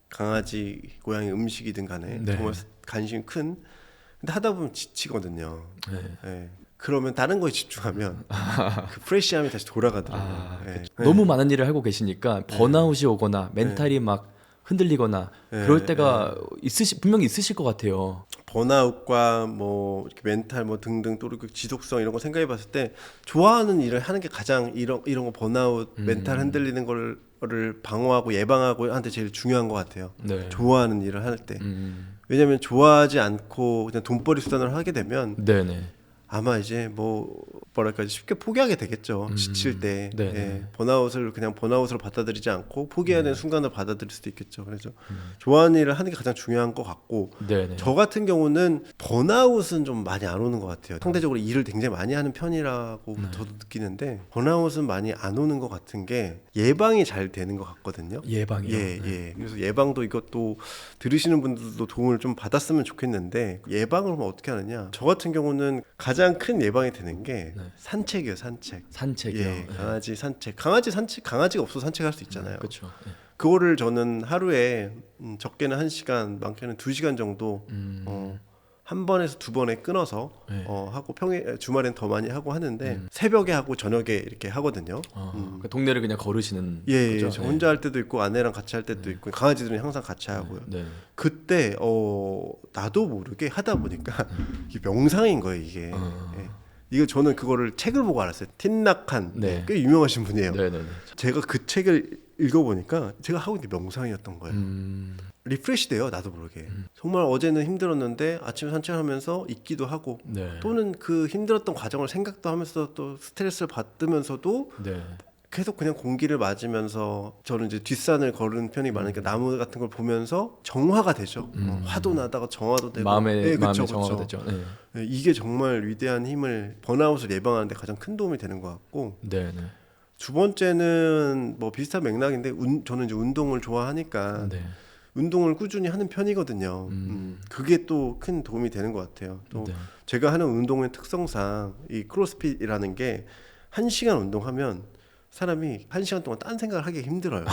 강아지 고양이 음식이든 간에 네. 정말 관심이 큰. 근데 하다 보면 지치거든요. 네. 예. 그러면 다른 거에 집중하면 그 프레시함이 다시 돌아가더라고요. 예. 너무 많은 일을 하고 계시니까 번아웃이 오거나 멘탈이 막 흔들리거나 그럴 때가 분명히 있으실 것 같아요. 번아웃과 뭐 이렇게 멘탈 뭐 등등 또 그리고 지속성 이런 거 생각해 봤을 때 좋아하는 일을 하는 게 가장 이런 거 번아웃 멘탈 흔들리는 거를 방어하고 예방하고 한테 제일 중요한 것 같아요. 네. 좋아하는 일을 할 때. 왜냐하면 좋아하지 않고 그냥 돈벌이 수단을 하게 되면 네네. 아마 이제 뭐랄까 쉽게 포기하게 되겠죠. 지칠 때. 네네. 예, 번아웃을 그냥 번아웃으로 받아들이지 않고 포기해야 되는 순간을 받아들일 수도 있겠죠. 그래서 좋아하는 일을 하는 게 가장 중요한 것 같고 네네. 저 같은 경우는 번아웃은 좀 많이 안 오는 것 같아요. 상대적으로 일을 굉장히 많이 하는 편이라고 저도 느끼는데 번아웃은 많이 안 오는 것 같은 게 예방이 잘 되는 것 같거든요. 예방이요. 예. 그래서 예방도 이것도 들으시는 분들도 도움을 좀 받았으면 좋겠는데 예방을 그럼 어떻게 하느냐? 저 같은 경우는 가장 큰 예방이 되는 게 산책이에요, 산책. 산책이요. 예, 강아지 산책. 강아지가 없어도 산책할 수 있잖아요. 그렇죠. 그거를 저는 하루에 적게는 1시간, 많게는 2시간 정도 한 번에서 두 번에 끊어서 하고 주말엔 더 많이 하고 하는데 새벽에 하고 저녁에 이렇게 하거든요. 그 동네를 그냥 걸으시는 예, 거죠? 저 혼자 할 때도 있고 아내랑 같이 할 때도 있고 강아지들은 항상 같이 하고요. 네. 그때 나도 모르게 하다 보니까 이게 명상인 거예요, 이게. 예. 이거 저는 그거를 책을 보고 알았어요. 틴낙한 네. 꽤 유명하신 분이에요. 네네네. 제가 그 책을 읽어보니까 제가 하고 있는 게 명상이었던 거예요. 리프레시 돼요, 나도 모르게. 정말 어제는 힘들었는데 아침에 산책하면서 있기도 하고 네. 또는 그 힘들었던 과정을 생각도 하면서 또 스트레스를 받으면서도 네. 계속 그냥 공기를 맞으면서 저는 이제 뒷산을 걸은 편이 많으니까 나무 같은 걸 보면서 정화가 되죠. 화도 나다가 정화도 되고 마음의 그쵸, 정화가 그쵸. 되죠. 네. 예, 이게 정말 위대한 힘을 번아웃을 예방하는 데 가장 큰 도움이 되는 것 같고 네네. 두 번째는 뭐 비슷한 맥락인데 저는 이제 운동을 좋아하니까 네. 운동을 꾸준히 하는 편이거든요. 그게 또 큰 도움이 되는 것 같아요. 또 네. 제가 하는 운동의 특성상 이 크로스핏이라는 게 1시간 운동하면 사람이 1시간 동안 딴 생각을 하기 힘들어요.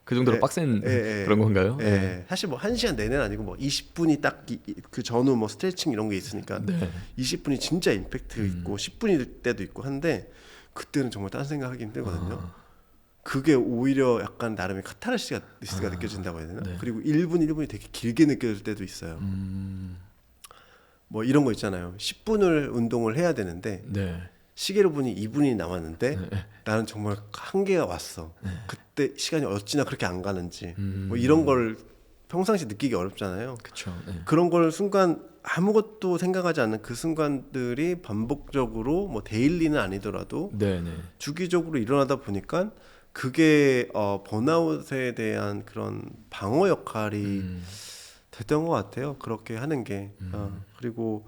그 정도로 예, 빡센 예, 그런 건가요? 예. 사실 뭐 1시간 내내는 아니고 뭐 20분이 딱 그 전후 뭐 스트레칭 이런 게 있으니까 네. 20분이 진짜 임팩트 있고 10분이 될 때도 있고 한데 그때는 정말 딴 생각하기 힘들거든요. 그게 오히려 약간 나름의 카타르시스가 느껴진다고 해야 되나? 네. 그리고 1분이 되게 길게 느껴질 때도 있어요. 뭐 이런 거 있잖아요. 10분을 운동을 해야 되는데 네. 시계로 보니 2분이 남았는데 나는 정말 한계가 왔어. 그때 시간이 어찌나 그렇게 안 가는지 뭐 이런 걸 평상시 느끼기 어렵잖아요. 그렇죠. 네. 그런 걸 순간 아무것도 생각하지 않는 그 순간들이 반복적으로 뭐 데일리는 아니더라도 네네. 주기적으로 일어나다 보니까 그게 번아웃에 대한 그런 방어 역할이 됐던 것 같아요. 그렇게 하는 게. 그리고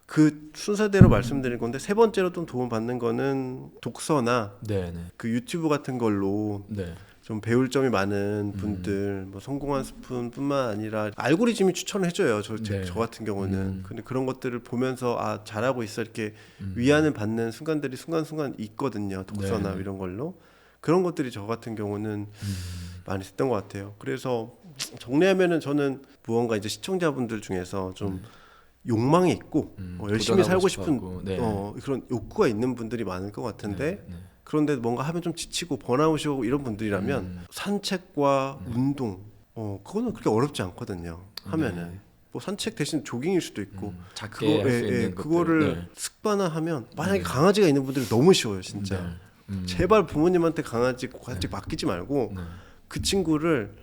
그 순서대로 말씀드릴 건데 세 번째로 좀 도움 받는 거는 독서나 네네. 그 유튜브 같은 걸로 네. 좀 배울 점이 많은 분들 뭐 성공한 스푼뿐만 아니라 알고리즘이 추천을 해줘요. 저 같은 경우는 근데 그런 것들을 보면서 잘하고 있어 이렇게 위안을 받는 순간들이 순간순간 있거든요. 독서나 네네. 이런 걸로 그런 것들이 저 같은 경우는 많이 됐던 것 같아요. 그래서 정리하면은 저는 무언가 이제 시청자분들 중에서 좀 욕망이 있고 열심히 도전하고 살고 싶어 싶은 하고, 네. 그런 욕구가 있는 분들이 많을 것 같은데 네. 그런데 뭔가 하면 좀 지치고 번아웃이 오고 이런 분들이라면 산책과 운동 그거는 그렇게 어렵지 않거든요. 하면은 뭐 산책 대신 조깅일 수도 있고 작게 할 수 있는 그거를 것들. 습관화하면 만약에 강아지가 있는 분들은 너무 쉬워요 진짜. 제발 부모님한테 강아지 맡기지 말고 그 친구를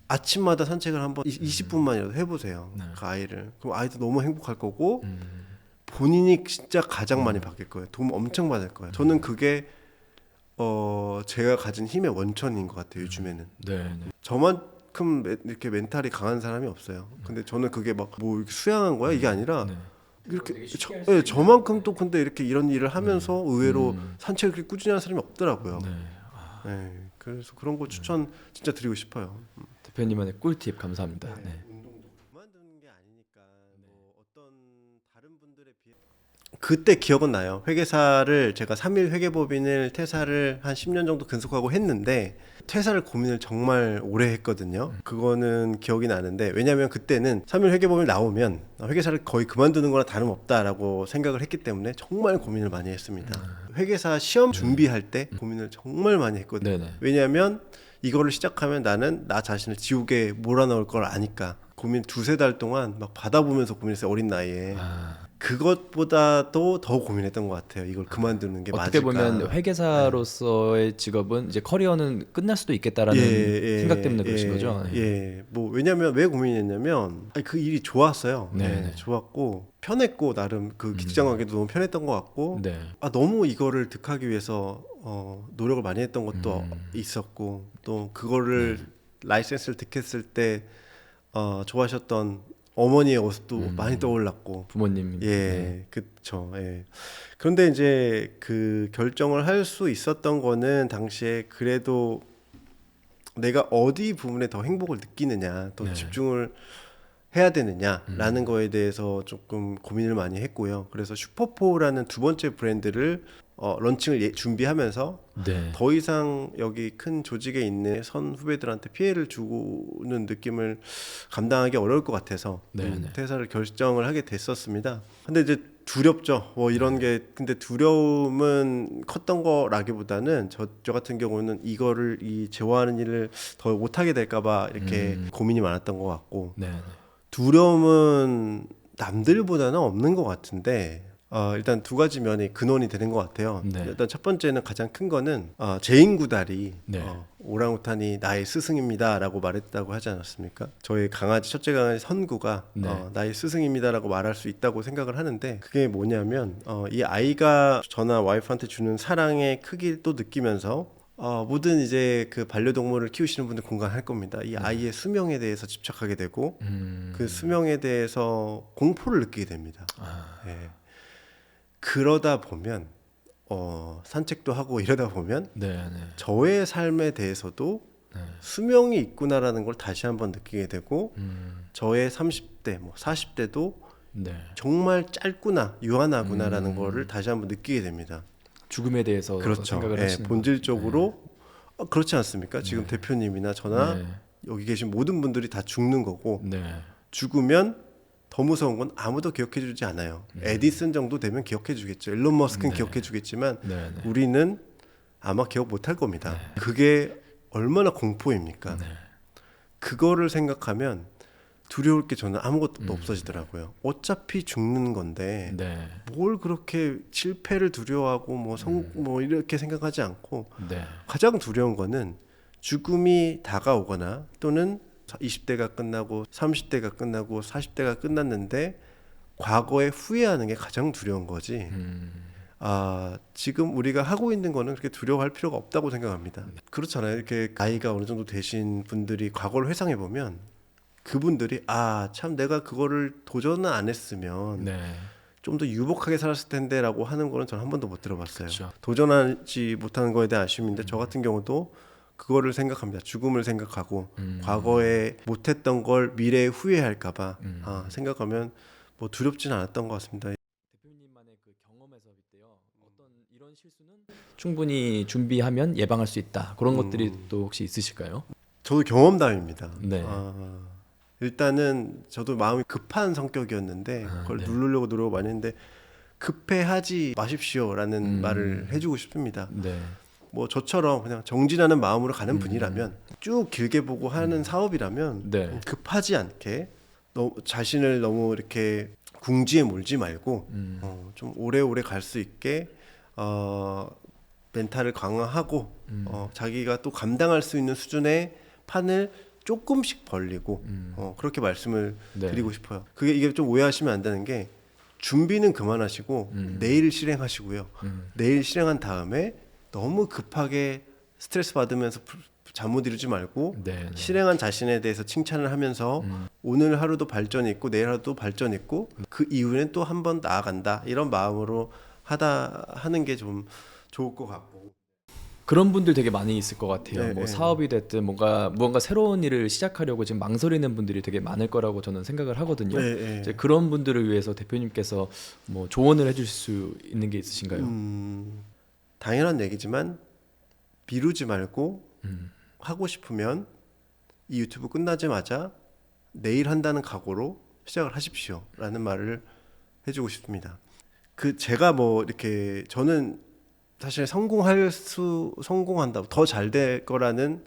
아침마다 산책을 한번 20분만이라도 해보세요. 그 아이를. 그럼 아이도 너무 행복할 거고 본인이 진짜 가장 많이 바뀔 거예요. 도움 엄청 받을 거예요. 저는 그게 제가 가진 힘의 원천인 것 같아요. 요즘에는. 네. 저만큼 이렇게 멘탈이 강한 사람이 없어요. 근데 저는 그게 막 뭐 수양한 거야 이게 아니라 이렇게 저만큼 또 근데 이렇게 이런 일을 하면서 의외로 산책을 그렇게 꾸준히 하는 사람이 없더라고요. 네, 그래서 그런 거 추천 진짜 드리고 싶어요. 대표님만의 꿀팁 감사합니다. 네. 운동도 그만두는 게 아니니까 뭐 어떤 다른 분들에 비해 그때 기억은 나요. 회계사를 제가 3일 회계법인을 퇴사를 한 10년 정도 근속하고 했는데 퇴사를 고민을 정말 오래 했거든요. 그거는 기억이 나는데 왜냐하면 그때는 3일 회계법인 나오면 회계사를 거의 그만두는 거나 다름없다라고 생각을 했기 때문에 정말 고민을 많이 했습니다. 회계사 시험 준비할 때 고민을 정말 많이 했거든요. 네네. 왜냐하면 이거를 시작하면 나는 나 자신을 지옥에 몰아넣을 걸 아니까 고민 두세 달 동안 막 받아보면서 고민했어요. 어린 나이에. 그것보다도 더 고민했던 것 같아요. 이걸 그만두는 게 어떻게 맞을까. 보면 회계사로서의 직업은 이제 커리어는 끝날 수도 있겠다라는 생각 때문에 그러신 거죠. 네. 뭐 왜냐면 왜 고민했냐면 그 일이 좋았어요. 네. 좋았고 편했고 나름 그 직장 관계도 너무 편했던 것 같고 네. 너무 이거를 득하기 위해서 노력을 많이 했던 것도 있었고 또 그거를 라이센스를 득했을 때 좋아하셨던 어머니의 모습도 많이 떠올랐고 부모님. 그쵸. 그런데 이제 그 결정을 할 수 있었던 거는 당시에 그래도 내가 어디 부분에 더 행복을 느끼느냐, 또 집중을 해야 되느냐라는 거에 대해서 조금 고민을 많이 했고요. 그래서 슈퍼포라는 두 번째 브랜드를 런칭을 준비하면서 더 이상 여기 큰 조직에 있는 선 후배들한테 피해를 주는 느낌을 감당하기 어려울 것 같아서 퇴사를 결정을 하게 됐었습니다. 근데 이제 두렵죠. 뭐 이런 게 근데 두려움은 컸던 거라기보다는 저 같은 경우는 이거를 이 제어하는 일을 더 못하게 될까봐 이렇게 고민이 많았던 것 같고 두려움은 남들보다는 없는 것 같은데 일단 두 가지 면이 근원이 되는 것 같아요. 일단 첫 번째는 가장 큰 거는 제인구달이 오랑우탄이 나의 스승입니다라고 말했다고 하지 않았습니까? 저희 강아지 첫째 강아지 선구가 나의 스승입니다라고 말할 수 있다고 생각을 하는데 그게 뭐냐면 이 아이가 저나 와이프한테 주는 사랑의 크기를 또 느끼면서 모든 이제 그 반려동물을 키우시는 분들 공감할 겁니다. 이 아이의 수명에 대해서 집착하게 되고 그 수명에 대해서 공포를 느끼게 됩니다. 그러다 보면 산책도 하고 이러다 보면 저의 삶에 대해서도 수명이 있구나라는 걸 다시 한번 느끼게 되고 저의 30대, 뭐 40대도 정말 짧구나, 유한하구나라는 거를 다시 한번 느끼게 됩니다. 죽음에 대해서 생각을 하시는 본질적으로 그렇지 않습니까? 지금 대표님이나 저나 여기 계신 모든 분들이 다 죽는 거고 죽으면 더 무서운 건 아무도 기억해주지 않아요. 에디슨 정도 되면 기억해주겠죠. 일론 머스크는 기억해주겠지만 우리는 아마 기억 못할 겁니다. 그게 얼마나 공포입니까? 그거를 생각하면 두려울 게 저는 아무것도 없어지더라고요. 어차피 죽는 건데 뭘 그렇게 실패를 두려워하고 뭐 이렇게 생각하지 않고 가장 두려운 거는 죽음이 다가오거나 또는 20대가 끝나고 30대가 끝나고 40대가 끝났는데 과거에 후회하는 게 가장 두려운 거지. 지금 우리가 하고 있는 거는 그렇게 두려워할 필요가 없다고 생각합니다. 그렇잖아요. 이렇게 나이가 어느 정도 되신 분들이 과거를 회상해 보면 그분들이 참 내가 그거를 도전을 안 했으면 좀 더 유복하게 살았을 텐데라고 하는 거는 저는 한 번도 못 들어봤어요. 그쵸. 도전하지 못하는 거에 대한 아쉬움인데 저 같은 경우도 그거를 생각합니다. 죽음을 생각하고 과거에 못했던 걸 미래에 후회할까봐 생각하면 뭐 두렵지는 않았던 것 같습니다. 대표님만의 그 경험에서 빗대요. 어떤 이런 실수는 충분히 준비하면 예방할 수 있다. 그런 것들이 또 혹시 있으실까요? 저도 경험담입니다. 일단은 저도 마음이 급한 성격이었는데 그걸 네. 누르려고 노력을 많이 했는데 급해하지 마십시오라는 말을 해주고 싶습니다. 네. 뭐 저처럼 그냥 정진하는 마음으로 가는 분이라면 쭉 길게 보고 하는 사업이라면 네. 급하지 않게 자신을 너무 이렇게 궁지에 몰지 말고 좀 오래오래 갈 수 있게 멘탈을 강화하고 자기가 또 감당할 수 있는 수준의 판을 조금씩 벌리고 그렇게 말씀을 네. 드리고 싶어요. 이게 좀 오해하시면 안 되는 게 준비는 그만하시고 내일 실행하시고요. 내일 실행한 다음에 너무 급하게 스트레스 받으면서 잠 못 이루지 말고 네. 실행한 자신에 대해서 칭찬을 하면서 오늘 하루도 발전이 있고 내일 하루도 발전이 있고 그 이후에는 또 한 번 나아간다 이런 마음으로 하는 게 좀 좋을 것 같고. 그런 분들 되게 많이 있을 것 같아요. 네, 뭐 네. 사업이 됐든 무언가 새로운 일을 시작하려고 지금 망설이는 분들이 되게 많을 거라고 저는 생각을 하거든요. 네, 네. 이제 그런 분들을 위해서 대표님께서 뭐 조언을 해주실 수 있는 게 있으신가요? 당연한 얘기지만 미루지 말고 하고 싶으면 이 유튜브 끝나자마자 내일 한다는 각오로 시작을 하십시오라는 말을 해주고 싶습니다. 제가 뭐 이렇게 저는 사실 성공한다고 더 잘 될 거라는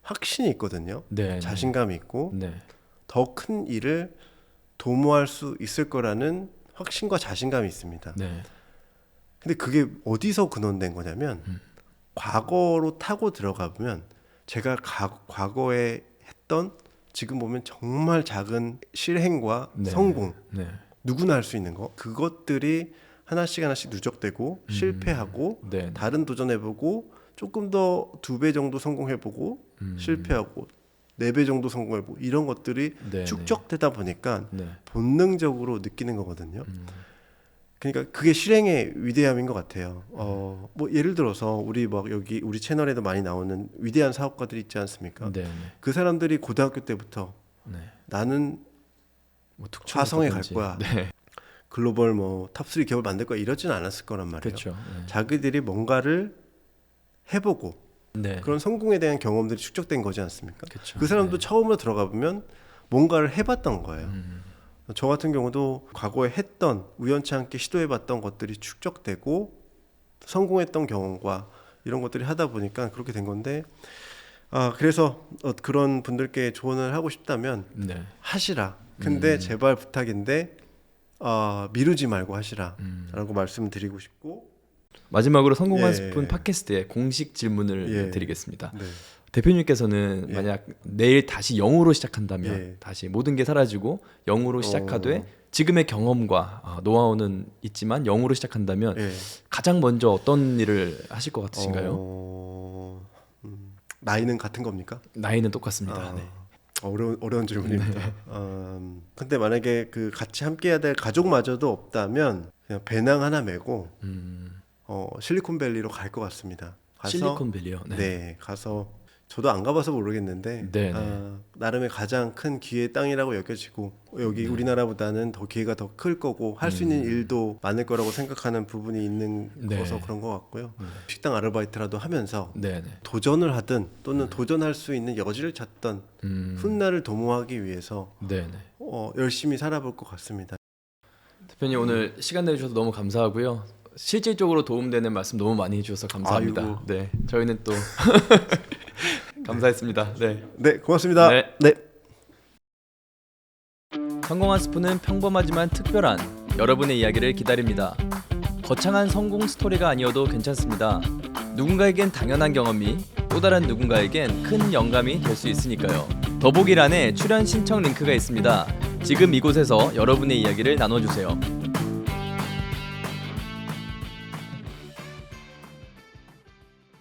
확신이 있거든요. 네. 자신감이 있고 네. 더 큰 일을 도모할 수 있을 거라는 확신과 자신감이 있습니다. 네. 근데 그게 어디서 근원된 거냐면 과거로 타고 들어가 보면 제가 과거에 했던 지금 보면 정말 작은 실행과 네. 성공 네. 누구나 할 수 있는 거 그것들이 하나씩 누적되고 실패하고 네. 다른 도전해보고 조금 더 2배 정도 성공해보고 실패하고 4배 정도 성공해보고 이런 것들이 네. 축적되다 보니까 네. 본능적으로 느끼는 거거든요. 그러니까 그게 실행의 위대함인 것 같아요. 뭐 예를 들어서 우리 우리 채널에도 많이 나오는 위대한 사업가들이 있지 않습니까? 네. 그 사람들이 고등학교 때부터 네. 나는 뭐 특출을 화성에 갈 받든지. 거야. 네. 글로벌 탑3 기업을 만들 거야. 이러진 않았을 거란 말이에요. 그렇죠. 네. 자기들이 뭔가를 해보고 네. 그런 성공에 대한 경험들이 축적된 거지 않습니까? 그쵸. 그 사람도 네. 처음으로 들어가 보면 뭔가를 해봤던 거예요. 저 같은 경우도 과거에 했던 우연치 않게 시도해봤던 것들이 축적되고 성공했던 경험과 이런 것들이 하다 보니까 그렇게 된 건데 그래서 그런 분들께 조언을 하고 싶다면 네. 하시라. 근데 제발 부탁인데 미루지 말고 하시라라고 말씀드리고 싶고 마지막으로 성공한 예. 스푼 팟캐스트의 공식 질문을 예. 드리겠습니다. 네. 대표님께서는 예. 만약 내일 다시 0으로 시작한다면 예. 다시 모든 게 사라지고 0으로 시작하되 지금의 경험과 노하우는 있지만 0으로 시작한다면 예. 가장 먼저 어떤 일을 하실 것 같으신가요? 나이는 같은 겁니까? 나이는 똑같습니다. 네. 어려운 질문입니다. 근데 만약에 같이 함께해야 될 가족마저도 없다면 그냥 배낭 하나 메고 실리콘밸리로 갈 것 같습니다. 가서, 실리콘밸리요. 네. 네, 가서 저도 안 가봐서 모르겠는데 네, 나름의 가장 큰 기회의 땅이라고 여겨지고 여기 우리나라보다는 더 기회가 더 클 거고 할 수 있는 일도 많을 거라고 생각하는 부분이 있는 네. 거서 그런 것 같고요. 식당 아르바이트라도 하면서 네. 도전을 하든 또는 도전할 수 있는 여지를 찾던 훗날을 도모하기 위해서 네. 열심히 살아볼 것 같습니다. 대표님 오늘 시간 내주셔서 너무 감사하고요. 실질적으로 도움되는 말씀 너무 많이 해주셔서 감사합니다. 아이고. 네, 저희는 또 감사했습니다. 네. 네, 고맙습니다. 네. 네. 성공한 스푼은 평범하지만 특별한 여러분의 이야기를 기다립니다. 거창한 성공 스토리가 아니어도 괜찮습니다. 누군가에겐 당연한 경험이 또 다른 누군가에겐 큰 영감이 될 수 있으니까요. 더보기란에 출연 신청 링크가 있습니다. 지금 이곳에서 여러분의 이야기를 나눠주세요.